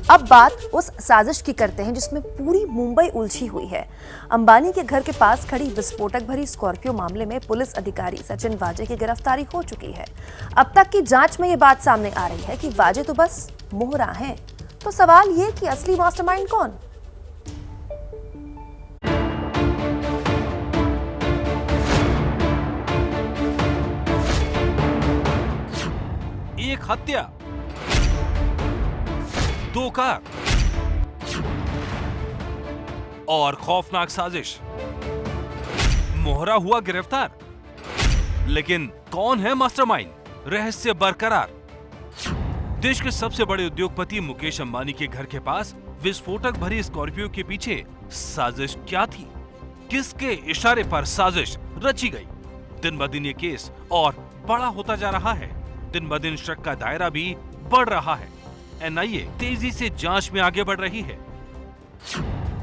अब बात उस साजिश की करते हैं जिसमें पूरी मुंबई उलझी हुई है। अंबानी के घर के पास खड़ी विस्फोटक भरी स्कॉर्पियो मामले में पुलिस अधिकारी सचिन वाजे की गिरफ्तारी हो चुकी है। अब तक की जांच में ये बात सामने आ रही है कि वाजे तो बस मोहरा हैं। तो सवाल ये कि असली मास्टरमाइंड कौन? एक हत्या, 2 कार और खौफनाक साजिश। मोहरा हुआ गिरफ्तार, लेकिन कौन है मास्टरमाइंड? रहस्य बरकरार। देश के सबसे बड़े उद्योगपति मुकेश अंबानी के घर के पास विस्फोटक भरी स्कॉर्पियो के पीछे साजिश क्या थी? किसके इशारे पर साजिश रची गई? दिन ब दिन ये केस और बड़ा होता जा रहा है। दिन ब दिन शक का दायरा भी बढ़ रहा है। एनआईए तेजी से जांच में आगे बढ़ रही है।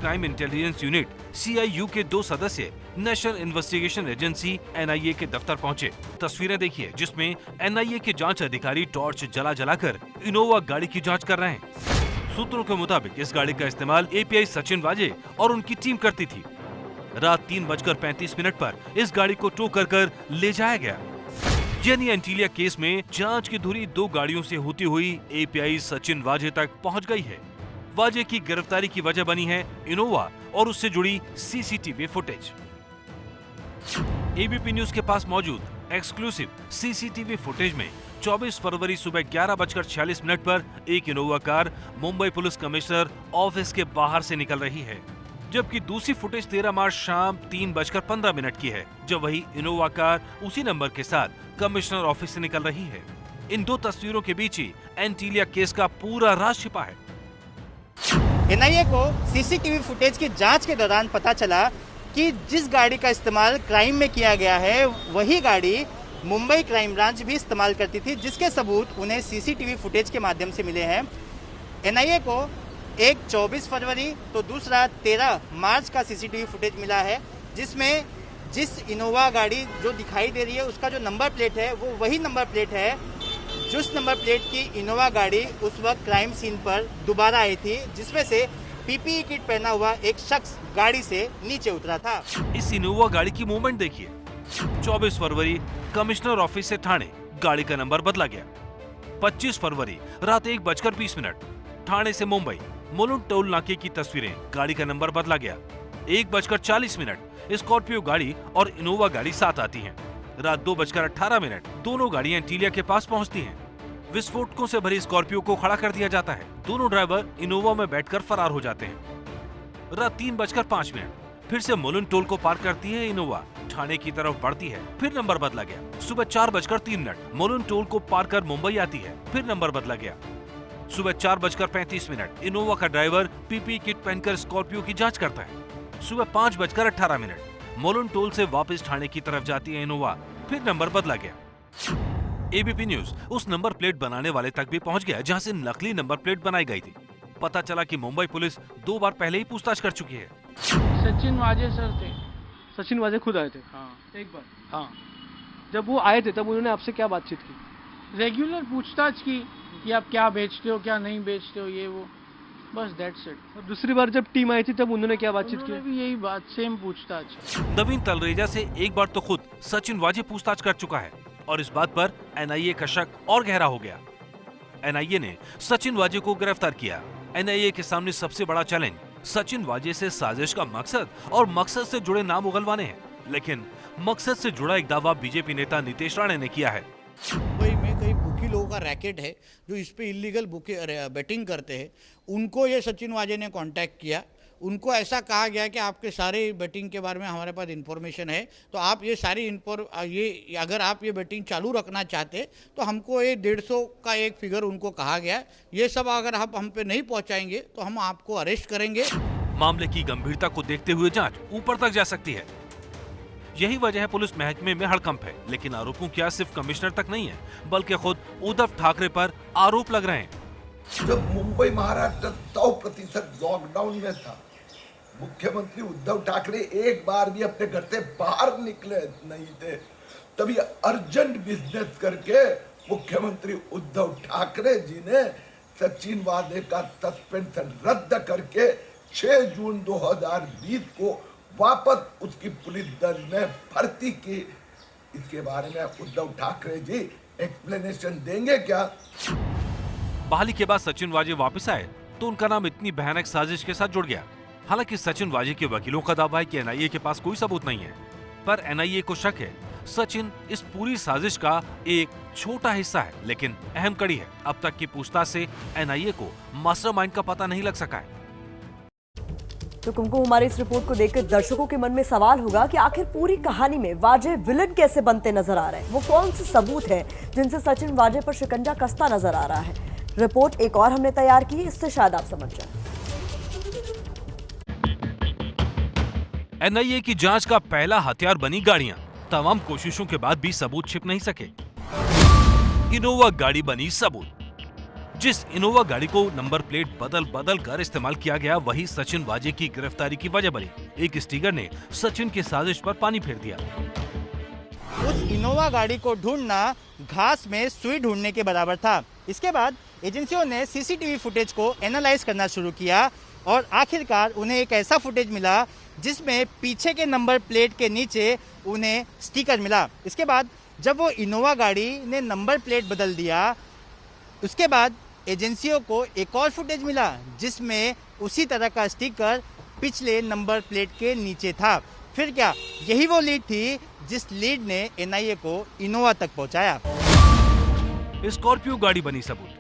क्राइम इंटेलिजेंस यूनिट सीआईयू के 2 सदस्य नेशनल इन्वेस्टिगेशन एजेंसी एनआईए के दफ्तर पहुंचे। तस्वीरें देखिए जिसमें एनआईए के जांच अधिकारी टॉर्च जला जलाकर इनोवा गाड़ी की जांच कर रहे हैं। सूत्रों के मुताबिक इस गाड़ी का इस्तेमाल एपीआई सचिन वाजे और उनकी टीम करती थी। रात 3:35 पर इस गाड़ी को टो कर ले जाया गया। यानी एंटीलिया केस में जांच की धुरी 2 गाड़ियों से होती हुई एपीआई सचिन वाजे तक पहुंच गई है। वाजे की गिरफ्तारी की वजह बनी है इनोवा और उससे जुड़ी सीसीटीवी फुटेज। एबीपी न्यूज के पास मौजूद एक्सक्लूसिव सीसीटीवी फुटेज में 24 फरवरी सुबह 11:46 पर एक Innova car Mumbai police commissioner office के बाहर से निकल रही है, जबकि दूसरी फुटेज 13 मार्च शाम 3:15 की है, जब वही इनोवा कार उसी नंबर के साथ कमिश्नर ऑफिस से निकल रही है। इन 2 तस्वीरों के बीच ही एंटीलिया केस का पूरा राज छिपा है। एनआईए को सीसीटीवी फुटेज की जांच के दौरान पता चला कि जिस गाड़ी का इस्तेमाल क्राइम में किया गया है वही गाड़ी मुंबई क्राइम ब्रांच भी इस्तेमाल करती थी, जिसके सबूत उन्हें सीसीटीवी फुटेज के माध्यम से मिले हैं। एनआईए को एक 24 फरवरी तो दूसरा 13 मार्च का सीसीटीवी फुटेज मिला है, जिसमें जिस इनोवा गाड़ी जो दिखाई दे रही है उसका जो नंबर प्लेट है वो वही नंबर प्लेट है जिस नंबर प्लेट की इनोवा गाड़ी उस वक्त क्राइम सीन पर दोबारा आई थी, जिसमें से पीपीई किट पहना हुआ एक शख्स गाड़ी से नीचे उतरा था। इस इनोवा गाड़ी की मूवमेंट देखिए। 24 फरवरी कमिश्नर ऑफिस से थाने गाड़ी का नंबर बदला गया। 25 फरवरी रात 1:20 थाने से मुंबई मुलुंड टोल नाके की तस्वीरें, गाड़ी का नंबर बदला गया। 1:40 स्कॉर्पियो गाड़ी और इनोवा गाड़ी साथ आती हैं। रात 2:18 दोनों गाड़ियां एंटीलिया के पास पहुंचती हैं। विस्फोटकों से भरी स्कॉर्पियो को खड़ा कर दिया जाता है। दोनों ड्राइवर इनोवा में बैठकर फरार हो जाते हैं। रात 3:05 फिर से मुलुंड टोल को पार करती है इनोवा, थाने की तरफ बढ़ती है, फिर नंबर बदला गया। सुबह 4:03 मुलुंड टोल को पार कर मुंबई आती है, फिर नंबर बदला गया। सुबह 4:35 इनोवा का ड्राइवर पीपीई किट पहनकर स्कॉर्पियो की जांच करता है। सुबह 5:18 मुलुंड टोल से वापस थाने की तरफ जाती है इनोवा, फिर नंबर बदला गया। एबीपी न्यूज उस नंबर प्लेट बनाने वाले तक भी पहुंच गया जहां से नकली नंबर प्लेट बनाई गई थी। पता चला कि मुंबई पुलिस 2 बार पहले ही पूछताछ कर चुकी है। सचिन वाजे सर थे। सचिन वाजे खुद आए थे? हाँ, एक बार। हाँ, जब वो आए थे तब उन्होंने आपसे क्या बातचीत की? रेगुलर पूछताछ की कि आप क्या बेचते हो, क्या नहीं बेचते हो, ये वो, बस दैट्स इट। और दूसरी बार जब टीम आई थी तब उन्होंने क्या बातचीत की? भी यही बात, सेम पूछताछ। नवीन तलरेजा से एक बार तो खुद सचिन वाजे पूछताछ कर चुका है और इस बात पर एनआईए का शक और गहरा हो गया। एनआईए ने सचिन वाजे को गिरफ्तार किया। एनआईए के सामने सबसे बड़ा चैलेंज सचिन वाजे से साजिश का मकसद और मकसद से जुड़े नाम उगलवाने हैं, लेकिन मकसद से जुड़ा एक दावा बीजेपी नेता नीतीश राणे ने किया है। मुंबई में कई बुकी लोगों का रैकेट है जो इस पे इलीगल बेटिंग करते हैं। उनको ये सचिन वाजे ने कांटेक्ट किया। उनको ऐसा कहा गया कि आपके सारे बेटिंग के बारे में हमारे पास इन्फॉर्मेशन है, तो आप ये सारी अगर आप ये बेटिंग चालू रखना चाहते तो हमको ये 150 का एक फिगर उनको कहा गया। ये सब अगर आप हम पे नहीं पहुंचाएंगे तो हम आपको अरेस्ट करेंगे। मामले की गंभीरता को देखते हुए जांच ऊपर तक जा सकती है। यही वजह है पुलिस महकमे में हड़कंप है, लेकिन आरोपों की सिर्फ कमिश्नर तक नहीं है बल्कि खुद उद्धव ठाकरे पर आरोप लग रहे हैं। जब मुंबई महाराष्ट्र 100% लॉकडाउन में था, मुख्यमंत्री उद्धव ठाकरे एक बार भी अपने घर से बाहर निकले नहीं थे। तभी अर्जेंट बिजनेस करके मुख्यमंत्री उद्धव ठाकरे जी ने सचिन वाजे का सस्पेंशन रद्द करके 6 जून 2020 को वापस उसकी पुलिस दल में भर्ती की। इसके बारे में उद्धव ठाकरे जी एक्सप्लेनेशन देंगे क्या? बहाली के बाद सचिन वाजे वापस आए तो उनका नाम इतनी भयानक साजिश के साथ जुड़ गया। हालांकि सचिन वाजे के वकीलों का दावा है कि एनआईए के पास कोई सबूत नहीं है, पर एनआईए को शक है सचिन इस पूरी साजिश का एक छोटा हिस्सा है, लेकिन अहम कड़ी है। अब तक की पूछताछ से एनआईए को मास्टरमाइंड का पता नहीं लग सका है। तो कुमकुम, हमारी इस रिपोर्ट को देखकर दर्शकों के मन में सवाल होगा कि आखिर पूरी कहानी में वाजे विलन कैसे बनते नजर आ रहे हैं? वो कौन से सबूत है जिनसे सचिन वाजे पर शिकंजा कसता नजर आ रहा है? रिपोर्ट एक और हमने तैयार की, इससे शायद आप समझ जाए। एनआईए की जांच का पहला हथियार बनी गाड़ियां। तमाम कोशिशों के बाद भी सबूत छिप नहीं सके। इनोवा गाड़ी बनी सबूत। जिस इनोवा गाड़ी को नंबर प्लेट बदल कर इस्तेमाल किया गया, वही सचिन वाजे की गिरफ्तारी की वजह बनी। एक स्टिकर ने सचिन की साजिश पर पानी फेर दिया। उस इनोवा गाड़ी को ढूंढना घास में सुई ढूंढने के बराबर था। इसके बाद एजेंसियों ने सीसीटीवी फुटेज को एनालाइज करना शुरू किया और आखिरकार उन्हें एक ऐसा फुटेज मिला जिसमें पीछे के नंबर प्लेट के नीचे उन्हें स्टिकर मिला। इसके बाद जब वो इनोवा गाड़ी ने नंबर प्लेट बदल दिया, उसके बाद एजेंसियों को एक और फुटेज मिला जिसमें उसी तरह का स्टिकर पिछले नंबर प्लेट के नीचे था। फिर क्या यही वो लीड थी जिस लीड ने एनआईए को इनोवा तक पहुंचाया। स्कॉर्पियो गाड़ी बनी सबूत।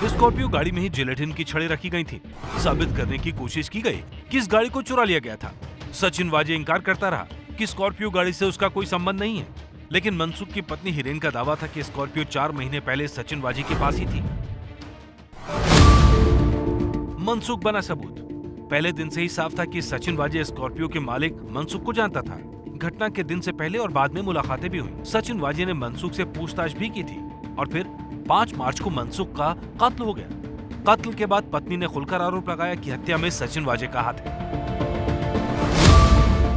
स्कॉर्पियो गाड़ी में ही जिलेटिन की छड़ें रखी गई थी। साबित करने की कोशिश की गई कि इस गाड़ी को चुरा लिया गया था। सचिन वाजे इंकार करता रहा कि स्कॉर्पियो गाड़ी से उसका कोई संबंध नहीं है, लेकिन मनसुख की पत्नी हिरेन का दावा था कि स्कॉर्पियो 4 महीने पहले सचिन वाजे के पास ही थी। मनसुख बना सबूत। पहले दिन से ही साफ था कि सचिन वाजे स्कॉर्पियो के मालिक मनसुख को जानता था। घटना के दिन से पहले और बाद में मुलाकातें भी हुई। सचिन वाजे ने मनसुख से पूछताछ भी की थी और फिर 5 मार्च को मनसुख का कत्ल हो गया। कत्ल के बाद पत्नी ने खुलकर आरोप लगाया कि हत्या में सचिन वाजे का हाथ है।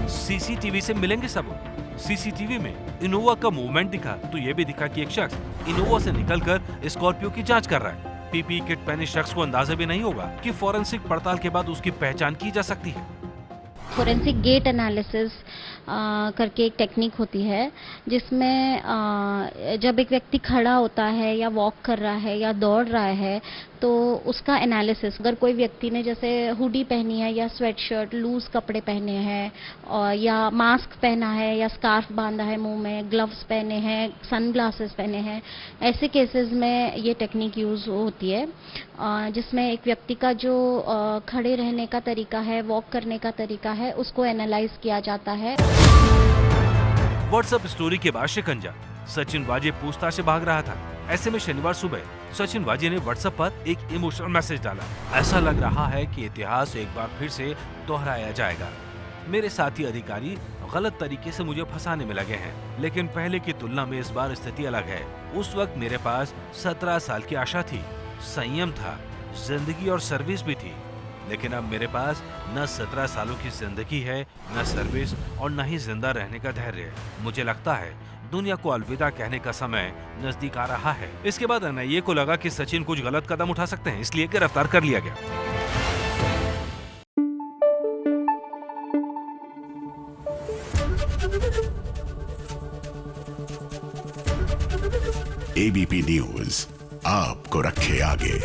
सीसीटीवी से मिलेंगे सबूत। सीसीटीवी में इनोवा का मूवमेंट दिखा तो यह भी दिखा कि एक शख्स इनोवा से निकलकर स्कॉर्पियो की जांच कर रहा है। पीपीई किट पहने शख्स को अंदाजा भी नहीं होगा कि फोरेंसिक पड़ताल के बाद उसकी पहचान की जा सकती है। फोरेंसिक गेट एनालिसिस करके एक टेक्निक होती है जिसमें जब एक व्यक्ति खड़ा होता है या वॉक कर रहा है या दौड़ रहा है तो उसका एनालिसिस, अगर कोई व्यक्ति ने जैसे हुडी पहनी है या स्वेटशर्ट, लूज कपड़े पहने हैं और या मास्क पहना है या स्कार्फ बांधा है मुंह में, ग्लव्स पहने हैं, सनग्लासेस पहने हैं, ऐसे केसेस में ये टेक्निक यूज होती है जिसमें एक व्यक्ति का जो खड़े रहने का तरीका है, वॉक करने का तरीका है, उसको एनालाइज किया जाता है। व्हाट्सएप स्टोरी के बाद शिकंजा। सचिन वाजे पूछताछ से भाग रहा था। ऐसे में शनिवार सुबह सचिन वाजे ने व्हाट्सएप पर एक इमोशनल मैसेज डाला। ऐसा लग रहा है कि इतिहास एक बार फिर से दोहराया जाएगा। मेरे साथी अधिकारी गलत तरीके से मुझे फंसाने में लगे हैं, लेकिन पहले की तुलना में इस बार स्थिति अलग है। उस वक्त मेरे पास 17 साल की आशा थी, संयम था, जिंदगी और सर्विस भी थी, लेकिन अब मेरे पास न 17 सालों की जिंदगी है, न सर्विस और न ही जिंदा रहने का धैर्य। मुझे लगता है दुनिया को अलविदा कहने का समय नजदीक आ रहा है। इसके बाद एनआईए को लगा कि सचिन कुछ गलत कदम उठा सकते हैं, इसलिए गिरफ्तार कर लिया गया। एबीपी न्यूज आपको रखे आगे।